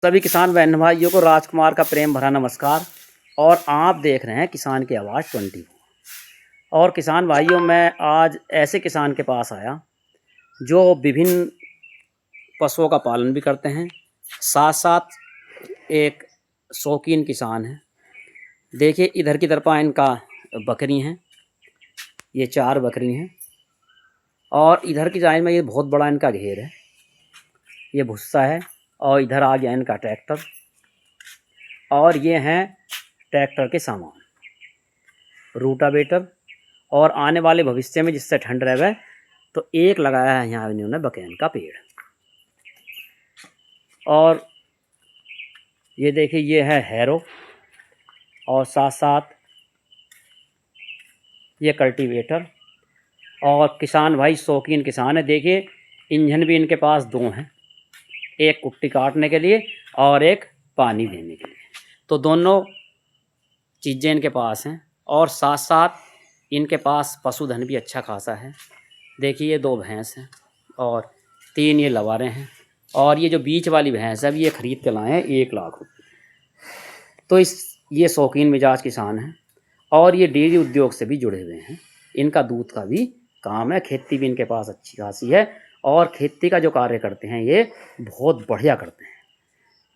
सभी किसान बहन भाइयों को राजकुमार का प्रेम भरा नमस्कार। और आप देख रहे हैं किसान की आवाज़ 24। और किसान भाइयों, मैं आज ऐसे किसान के पास आया जो विभिन्न पशुओं का पालन भी करते हैं, साथ साथ एक शौकीन किसान है। देखिए इधर की तरफ इनका बकरी हैं, ये 4 बकरी हैं। और इधर की साइड में ये बहुत बड़ा इनका घेर है, ये भुस्सा है। और इधर आ गया इनका ट्रैक्टर, और ये हैं ट्रैक्टर के सामान, रूटावेटर। और आने वाले भविष्य में जिससे ठंड रहे तो एक लगाया है यहाँ इन्होंने बकेन का पेड़। और ये देखिए ये है हैरो, और साथ साथ ये कल्टीवेटर। और किसान भाई शौकीन किसान है। देखिए इंजन भी इनके पास 2 हैं, एक कुट्टी काटने के लिए और एक पानी देने के लिए। तो दोनों चीज़ें इनके पास हैं। और साथ साथ इनके पास पशुधन भी अच्छा खासा है। देखिए ये 2 भैंस हैं और 3 ये लवारे हैं। और ये जो बीच वाली भैंस है अभी ये ख़रीद के लाए हैं 1 लाख रुपये। तो ये शौकीन मिजाज किसान हैं और ये डेयरी उद्योग से भी जुड़े हुए हैं। इनका दूध का भी काम है, खेती भी इनके पास अच्छी खासी है। और खेती का जो कार्य करते हैं ये बहुत बढ़िया करते हैं।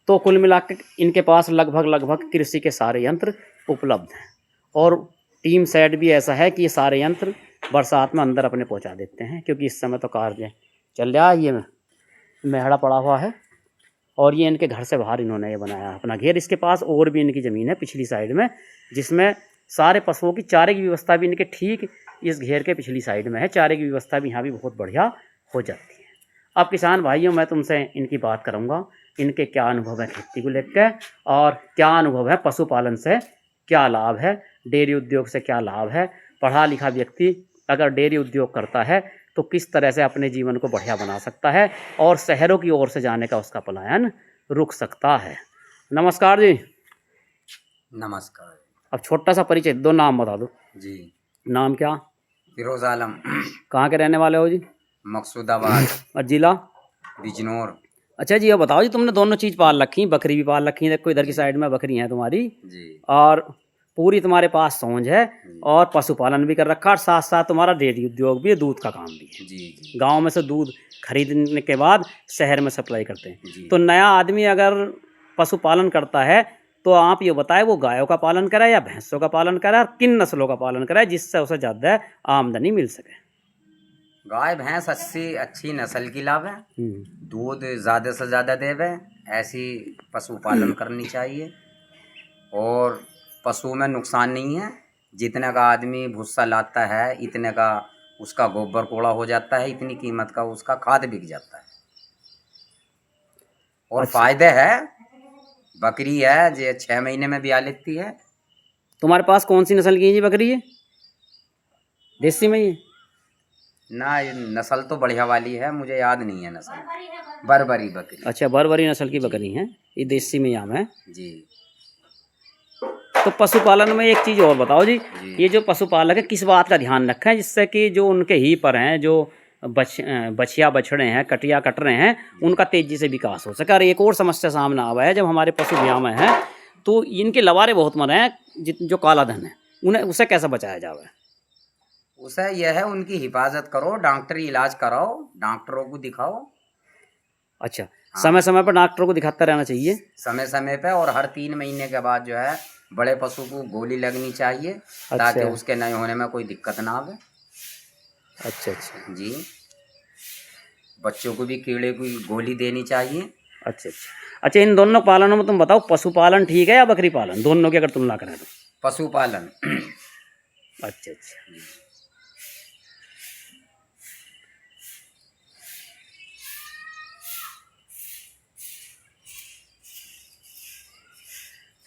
तो कुल मिला के इनके पास लगभग कृषि के सारे यंत्र उपलब्ध हैं। और टीम सेट भी ऐसा है कि ये सारे यंत्र बरसात में अंदर अपने पहुंचा देते हैं, क्योंकि इस समय तो कार्य चल रहा है। ये मेहड़ा पड़ा हुआ है और ये इनके घर से बाहर इन्होंने ये बनाया अपना घेर। इसके पास और भी इनकी ज़मीन है पिछली साइड में, जिसमें सारे पशुओं की चारे की व्यवस्था भी इनके ठीक इस घेर के पिछली साइड में है। चारे की व्यवस्था भी यहाँ भी बहुत बढ़िया हो जाती है। अब किसान भाइयों, मैं तुमसे इनकी बात करूँगा, इनके क्या अनुभव है खेती को लेकर और क्या अनुभव है पशुपालन से, क्या लाभ है डेयरी उद्योग से, क्या लाभ है। पढ़ा लिखा व्यक्ति अगर डेयरी उद्योग करता है तो किस तरह से अपने जीवन को बढ़िया बना सकता है और शहरों की ओर से जाने का उसका पलायन रुक सकता है। नमस्कार जी। नमस्कार। अब छोटा सा परिचय दो, नाम बता दो जी। नाम क्या? फिरोज आलम। कहाँ के रहने वाले हो जी? मकसूदाबाद। और जिला? बिजनौर। अच्छा जी, ये बताओ जी, तुमने दोनों चीज़ पाल रखी, बकरी भी पाल रखी है, देखो इधर की साइड में बकरी हैं तुम्हारी जी। और पूरी तुम्हारे पास सोंझ है और पशुपालन भी कर रखा और साथ साथ तुम्हारा डेयरी उद्योग भी है, दूध का काम भी है। जी। गांव में से दूध खरीदने के बाद शहर में सप्लाई करते हैं। जी। तो नया आदमी अगर पशुपालन करता है तो आप ये बताएं वो गायों का पालन करे या भैंसों का पालन करे और किन नस्लों का पालन करे जिससे उसे ज़्यादा आमदनी मिल सके। गाय भैंस अच्छी नस्ल की लाभ है, दूध ज़्यादा से ज़्यादा देवे, ऐसी पशुपालन करनी चाहिए। और पशु में नुकसान नहीं है, जितने का आदमी भूसा लाता है इतने का उसका गोबर कूड़ा हो जाता है, इतनी कीमत का उसका खाद बिक जाता है। और अच्छा। फायदे है। बकरी है जो 6 महीने में ब्याह लेती है। तुम्हारे पास कौन सी नस्ल की है जी बकरी? है देसी में ही ना, ये नस्ल तो बढ़िया वाली है, मुझे याद नहीं है नस्ल। बरबरी बकरी। अच्छा, बरबरी नस्ल की बकरी हैं, ये देसी में आम है जी। तो पशुपालन में एक चीज़ और बताओ जी, ये जो पशुपालक है किस बात का ध्यान रखें जिससे कि जो उनके ही पर हैं, जो बछिया बछड़े हैं, कटिया कट रहे हैं, उनका तेज़ी से विकास हो सके। और एक और समस्या सामने आवा है, जब हमारे पशु ब्याह में हैं तो इनके लवारे बहुत मरे हैं जो काला धन है, उन्हें उसे कैसे बचाया जाए? उसे यह है उनकी हिफाजत करो, डॉक्टरी इलाज कराओ, डॉक्टरों को दिखाओ। अच्छा, समय समय पर डॉक्टरों को दिखाता रहना चाहिए, समय समय पे। और हर 3 महीने के बाद जो है बड़े पशु को गोली लगनी चाहिए। अच्छा। ताकि उसके नए होने में कोई दिक्कत ना आवे। अच्छा अच्छा जी। बच्चों को भी कीड़े की गोली देनी चाहिए। अच्छा अच्छा अच्छा। इन दोनों पालनों में तुम बताओ, पशुपालन ठीक है या बकरी पालन, दोनों की अगर तुलना करें तो? पशुपालन। अच्छा अच्छा।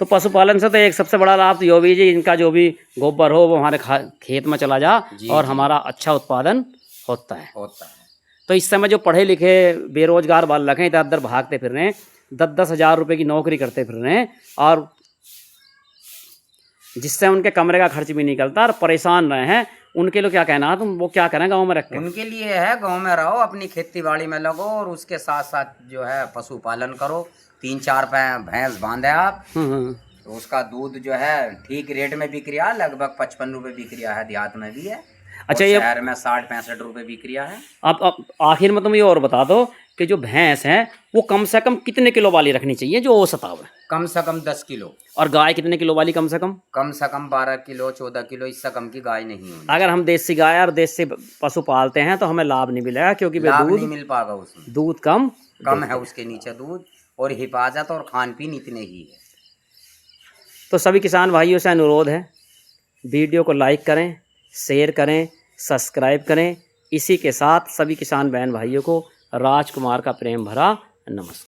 तो पशुपालन से तो एक सबसे बड़ा लाभ तो ये भी जी, इनका जो भी गोबर हो वो हमारे खेत में चला जा और हमारा अच्छा उत्पादन होता है। तो इस समय जो पढ़े लिखे बेरोजगार बालक हैं, इधर उधर भागते फिर रहे हैं, 10-10 हज़ार रुपये की नौकरी करते फिर रहे हैं, और जिससे उनके कमरे का खर्च भी निकलता और परेशान रहे हैं, उनके लिए क्या कहना है तुम? वो क्या करें गाँव में रख के? उनके लिए है गांव में रहो, अपनी खेती बाड़ी में लगो और उसके साथ साथ जो है पशुपालन करो। 3-4 भैंस बांधे आप, हम्म। तो उसका दूध जो है ठीक रेट में बिक रहा है, लगभग 55 रुपये बिक रहा है, देहात में भी है। अच्छा, और ये शहर में 60-65 रुपये बिक रहा है। अब आखिर में तुम ये और बता दो कि जो भैंस है वो कम से कम कितने किलो वाली रखनी चाहिए जो औसत आवे? कम से कम 10 किलो। और गाय कितने किलो वाली कम से कम? कम से कम 12 किलो 14 किलो, इससे कम की गाय नहीं होगी। अगर हम देसी गाय और देसी पशु पालते हैं तो हमें लाभ नहीं मिलेगा, क्योंकि वे लाभ दूध नहीं मिल पाएगा उसमें, दूध कम है उसके नीचे दूध, और हिफाजत और खान पीन इतने ही है। तो सभी किसान भाइयों से अनुरोध है, वीडियो को लाइक करें, शेयर करें, सब्सक्राइब करें। इसी के साथ सभी किसान बहन भाइयों को राजकुमार का प्रेम भरा नमस्कार।